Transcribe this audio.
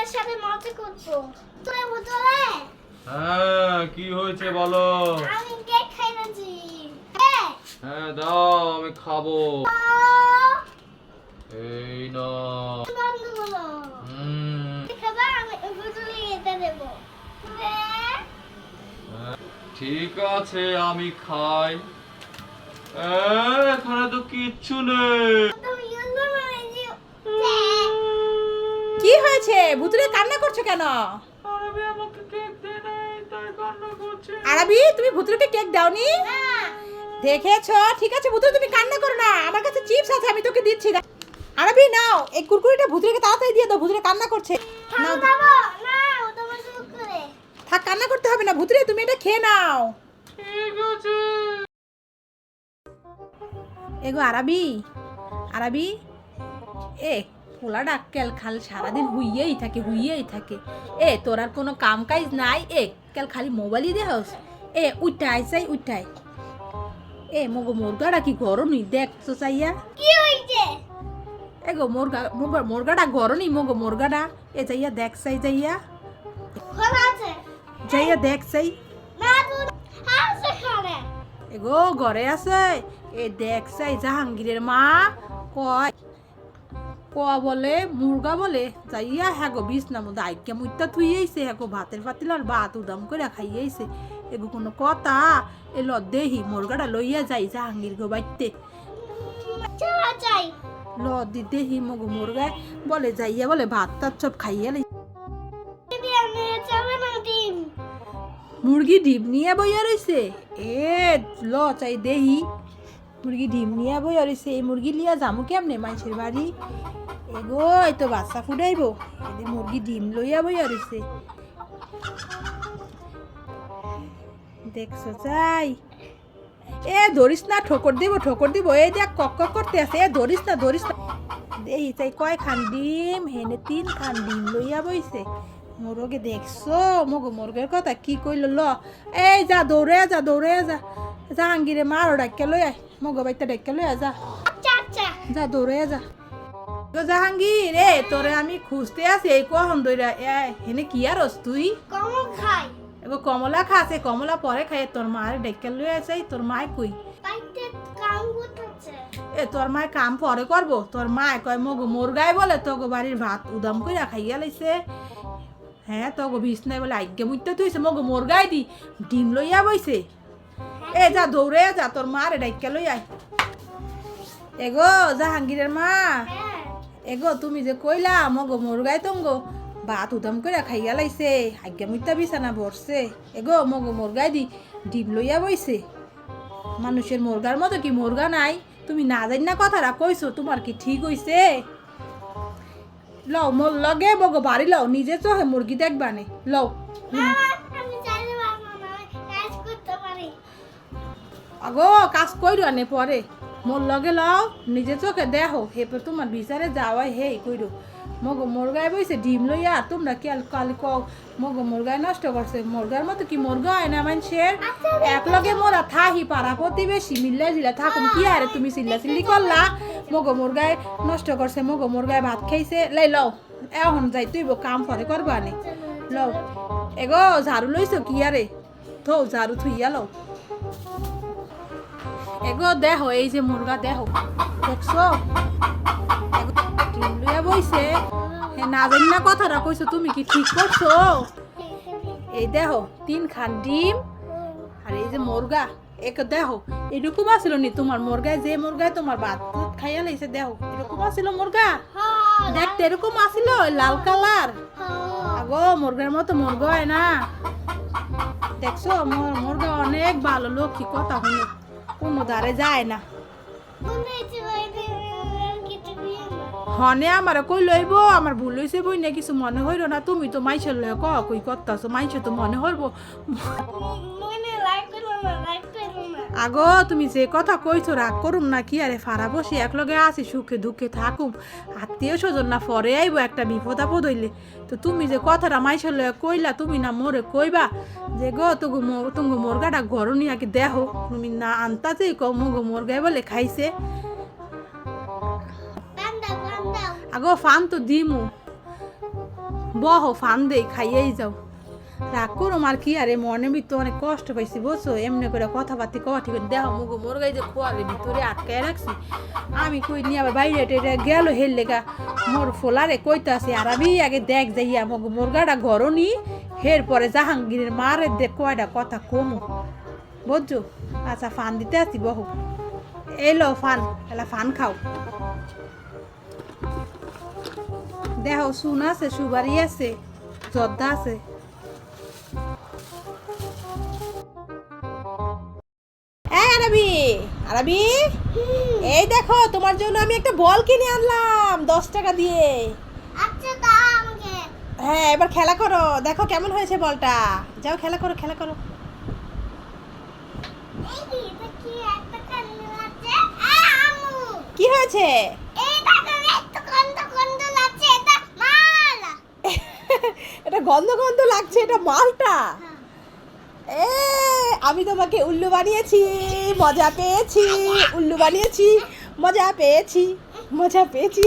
তোমাদের সাথে মজা করবো। তুমি বুঝলে? হ্যাঁ, কি হয়েছে বলো? আমি কেক খাই না জি। হ্যাঁ দাও, আমি খাবো। এই না। বন্ধ করো। খাবা আমি বুঝলে এটা দেবো। ঠিক আছে, আমি খাই। এখানে তো কিচ্ছু নেই। তুমি ইউনো মানে দিও। কি হয়েছে? ভুতুরে কান্না করছো কেন? আরবি আমাকে কেক দেয় নাই, তাই কান্না করছে। আরবি, তুমি ভুতুরেকে কেক দাওনি? না। দেখেছো? ঠিক আছে ভুতুরে, তুমি কান্না করো না, আমার কাছে চিপস আছে, আমি তোকে দিচ্ছি। আরবি নাও, এই কুরকুরিটা ভুতুরেকে তাড়াতাড়ি দিয়ে দাও, ভুতুরে কান্না করছে। নাও খাবো দেবো। না, ও তোমার শুরু করে। থাক, কান্না করতে হবে না ভুতুরে, তুমি এটা খেয়ে নাও। ঠিক আছে। এগো আরবি, আরবি, এ পোলা ডাক্কেল খাল সারাদিন হুইয়েই থাকে। তোর আর কোনো কাম কাজ নাই? কাল খালি মোবাইলই দেহস। উঠাই চাই উঠাই। মগো মুরগাটা কি গরমই দেখছো চাইয়া? কি হইছে? এগো মুরগাটা গরমই মগো মুরগাটা। যাইয়া দেখ চাই, খোলা আছে। যাইয়া দেখ চাই। না তুই আছে খানে। এগো ঘরে আছে। দেখ চাই, জাহাঙ্গীরের মা কয় বলে মুরগা বলে যাইয়া হ্যাগো বিছনার মধ্যে আইকে মুইতা থুইয়েছে, হ্যাগো ভাতের পাতিলার ভাত উদাম করে খাইয়েছে। এগো কোনো কথা? দেহি মুরগাটা লইয়া যাই জাহাঙ্গীর গো বাইতে। চলা যাই। দেহি মগো মুরগায় বলে যাইয়া বলে ভাত টাত সব খাইয়া লাই। দিদি আমি চলে না ডিম। মুরগি ডিম নিয়ে বইয়া রইছে। চাই দেহি মুরগি ডিম নিয়ে বইয়া রইছে। এই মুরগি লিয়া যামু কেমনে মানুষের বাড়ি? এগো এই তো বাচ্চা ফুটাইবো, মুরগি ডিম লইয়া বইয়া রইছে। দেখছো চাই? ধরিস না, ঠোকর দিব। এই দেখ কক করতে আছে। ধরিস না। এই চাই কয় খান ডিম? হেনে 3 খান ডিম লইয়া বইছে। মোরগে দেখছো মগো মুরগের কথা কি কইল? যা দৌড়ে যা জাহাঙ্গীরে মারো ডাক্কে লই আয়, মগো বাইতে ডাক্কে লই যা। চাচা। যা দৌড়ে যা। জাহাঙ্গীর, তোরে আমি খুঁজতে আছি এই কখন দইরা। হেনে কি আর তুই? কমল খাই। এগো কমলা খাসে, কমলা পরে খাই। তোর মারে ডাক্কে লই আইছাই, তোর মায় কই? পাইতে কাম করতেছে। তোর মায় কাম পরে করবো? তোর মায় কয় মগো মুরগাই বলে তোগো বাড়ির ভাত উদাম কইরা খাইয়া লাইছে। হ্যাঁ, তোগো বিছনায় বলে আইগে মুইতে তুইছে, মগো মুরগাই দি ডিম লইয়া বইছে। যা দৌড়ে যা, তোর মারে ডাক্কে লই আয়। এগো জাহাঙ্গীরের মা, এগো তুমি যে কইলা মগো মুরগাই তঙ্গো ভাত উদাম কইরা খাইয়া লাইছে, আইগে মুইতা বিছানা ভরছে। এগো মগো মুরগাই দি ডিম লইয়া বইছে। মানুষের মুরগার মতো কি মুরগা নাই? তুমি না জানি না কথাটা কইছো, তোমার কি ঠিক হইছে? লও মোর লগে মগো বাড়ি লও, নিজে চোখে মুরগি দেখবানে লও। আমি চাইলে পারবো না, কাজ করতে পারি। আগো কাজ কইরো আনে পরে, মোর লগে লও, নিজে চোখে দেখো, হেপে তোমার বিচারে যাওয়াই হে কইরো। মগো মুরগায় বইছে ডিম লইয়া, তোমরা কালি কও মগো মুরগায় নষ্ট করছে। মুরগার মতো কি মুরগা হয় না মানুষের? এক লগে মোরা থাহি পাড়া প্রতিবেশী মিল্লা জিলা থাকুন কি আরে তুমি চিল্লি করলা মগো মুরগায় নষ্ট করছে, মগো মুরগায় ভাত খাইছে। লাই লও, এখন যাই তুই কাম পরে করবা নে। লও এগো ঝাড়ু লইছো কি আরে? থো ঝাড়ু থুইয়া লও। এগো দেখো এই যে মুরগা দেখো, দেখছো ডিম লইয়া বইছে। না জানি না কথাটা কইছো, তুমি কি ঠিক করছো? এই দেখো 3 খান ডিম আর এই যে মুরগা, দেখো এরকম আসলো নি তোমার মুরগায়? যে মুরগায় তোমার ভাত খাইয়া লাইছে দেখো এরকম আসিল মুরগা? দেখতে এরকম আসিল লাল কালার? আগো মুরগার মতো মুরগা হয় না। দেখছো মুরগা অনেক ভালো, লোক কি কথা শুনে কোনো ধারে যায় না। হনে আমার কই লইব, আমার ভুল হইছে বই না, কিছু মনে হইল না। তুমি তো মাইছের লয় কই করতাছো, মাইছে তো মনে হইব। আগো তুমি যে কথা কইছো রাগ করুম না কি আরে? ফারা বসে একলগে আসি, সুখে দুঃখে থাকুম, আত্মীয় স্বজন না পরে আইব একটা বিপদ আপদ হইলে। তো তুমি যে কথাটা মাইছের লয় কইলা, তুমি না মোরে কইবা যে গো তুমি মুরগাটা ঘর নিয়ে কি দেখো, তুমি না আনতাছে মগো মুরগাই বলে খাইছে। আগো ফান তো দিমু। বহ ফান দেই খাইয়েই যাও। রাগ করো আর কি আরে মনের ভিতরে অনেক কষ্ট পাইছি বুঝছো, এমনি করে কথাবার্তি কওয়া ঠিক দেহ মুগো মোর গাই যে খোয়ারের ভিতরে আটকায় রাখছি। আমি কই নিয়ে আবার বাইরে টেরে গেল হেল লেগা মোর ফোলারে কইতে আসি আর আমি আগে দেখ যাইয়া মগো মুরগাটা ঘরও নি হের পরে জাহাঙ্গীরের মারে দেখ কয়টা কথা কমু বুঝছো। আচ্ছা ফান দিতে আসি বহু এলো ফান এলা ফান খাও। দেহ শুন আছে সুবারি আছে জর্দা আছে। আরবি আরবি এই দেখো তোমার জন্য আমি একটা বল কিনে আনলাম 10 টাকা দিয়ে। আচ্ছা দাও আমাকে। হ্যাঁ এবার খেলা করো, দেখো কেমন হয়েছে বলটা। যাও খেলা করো খেলা করো। এই কি এটা কি একটা কান্না আছে? আম্মু কি হয়েছে? এই দেখো একটা কান্না লাগছে, এটা মাল। এটা গন্ধ গন্ধ লাগছে, এটা মালটা। এ আমি তোমাকে উল্লু বানিয়েছি, মজা পেয়েছি, উল্লু বানিয়েছি, মজা পেয়েছি, মজা পেয়েছি।